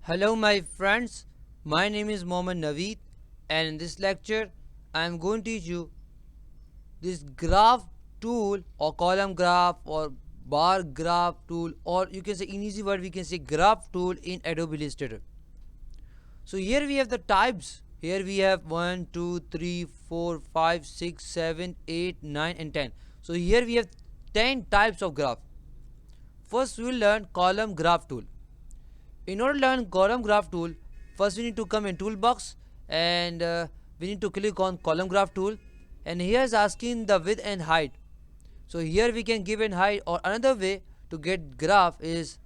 Hello my friends, my name is Mohammed Naveed and in this lecture I am going to teach you this graph tool or column graph or bar graph tool, or you can say in easy word we can say graph tool in Adobe Illustrator. So here we have the types. Here we have 1, 2, 3, 4, 5, 6, 7, 8, 9 and 10. So here we have 10 types of graph. First we will learn column graph tool. In order to learn column graph tool, first we need to come in toolbox and we need to click on column graph tool, and here is asking the width and height. So here we can give an height, or another way to get graph is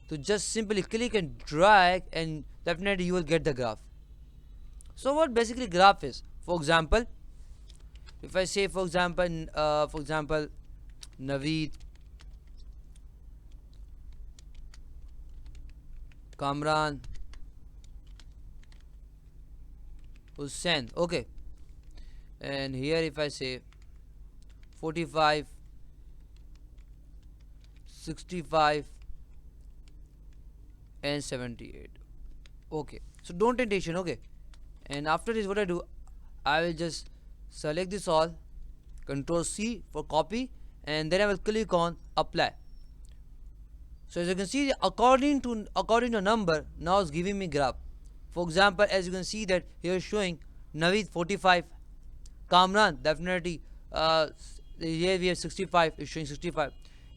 to just simply click and drag and definitely you will get the graph. So what basically graph is, for example, if I say for example Naveed Kamran Hussain, okay, and here if I say 45, 65 and 78, okay, so don't take attention, okay. And after this what I do, I will just select this all, Control C for copy, and then I will click on apply. So as you can see, according to number, now it's giving me graph. For example, as you can see that here is showing Naveed 45, Kamran definitely here we have 65, is showing 65,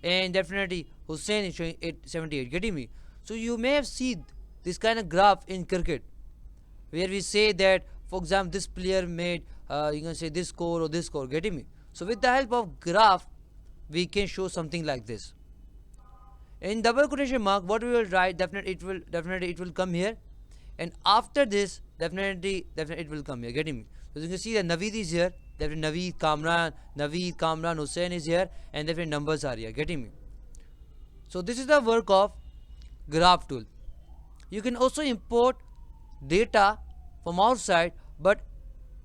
and definitely Hussein is showing 78. Getting me? So you may have seen this kind of graph in cricket, where we say that for example this player made you can say this score or this score. Getting me? So with the help of graph, we can show something like this. In double quotation mark, what we will write, definitely it will come here, and after this definitely it will come here. Getting me? So you can see that Naveed is here, definitely Naveed Kamran Hussain is here, and different numbers are here. Getting me? So this is the work of graph tool. You can also import data from outside, but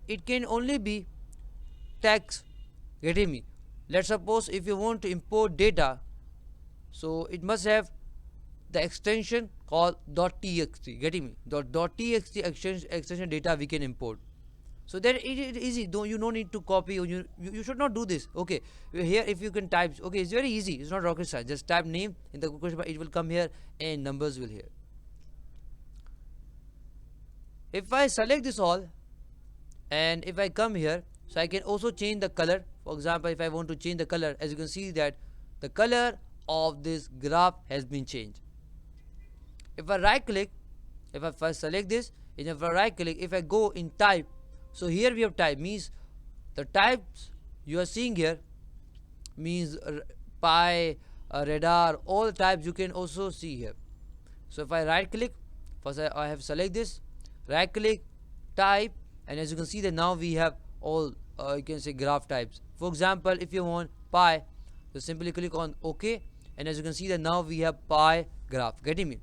it can only be text. Getting me? Let's suppose if you want to import data, so it must have the extension called .txt. Getting me? .txt extension data we can import. So that it is easy. You don't need to copy, or you should not do this. Okay, here if you can type, okay, it's very easy. It's not rocket science. Just type name in the question, it will come here and numbers will here. If I select this all and if I come here, so I can also change the color. For example, if I want to change the color, as you can see that the color of this graph has been changed. If I right click, if I first select this, and if I right click, if I go in type, so here we have type, means the types you are seeing here means pi, radar, all types you can also see here. So if I right click, first I have select this, right click, type, and as you can see that now we have all you can say graph types. For example, if you want pi, so simply click on OK, and as you can see that now we have pi graph. Getting me?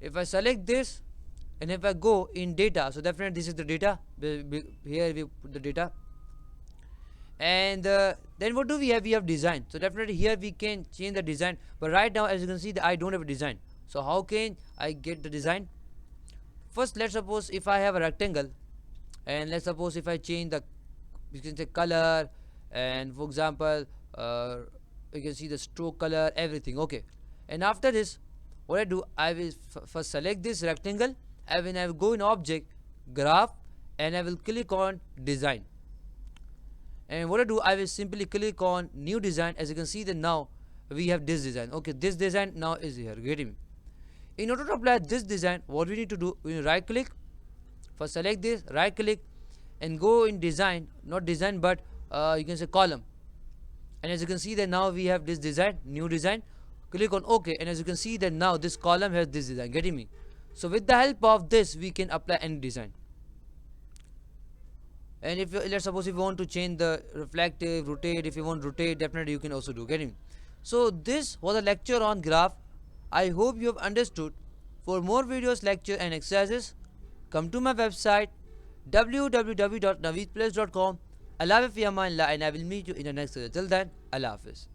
If I select this and if I go in data, so definitely this is the data. Here we put the data, and then what do we have? We have design. So definitely here we can change the design, but right now as you can see that I don't have a design. So how can I get the design? First, let's suppose if I have a rectangle, and let's suppose if I change the, you can say color, and for example you can see the stroke color, everything. Okay, and after this what I do, I will first select this rectangle, and when I will go in object, graph, and I will click on design, and what I do, I will simply click on new design. As you can see that now we have this design. Okay, this design now is here. Getting me? In order to apply this design, what we need to do, we need right click, first select this, right click, and go in design, not design but you can say column, and as you can see that now we have this design, new design, click on OK, and as you can see that now this column has this design. Getting me? So with the help of this we can apply any design. And if let's suppose if you want to change the reflective, rotate, if you want to rotate, definitely you can also do. Getting me? So this was a lecture on graph. I hope you have understood. For more videos, lecture and exercises, come to my website www.naveedplace.com. Allah Hafiz, and I will meet you in the next video. Till then, Allah Hafiz.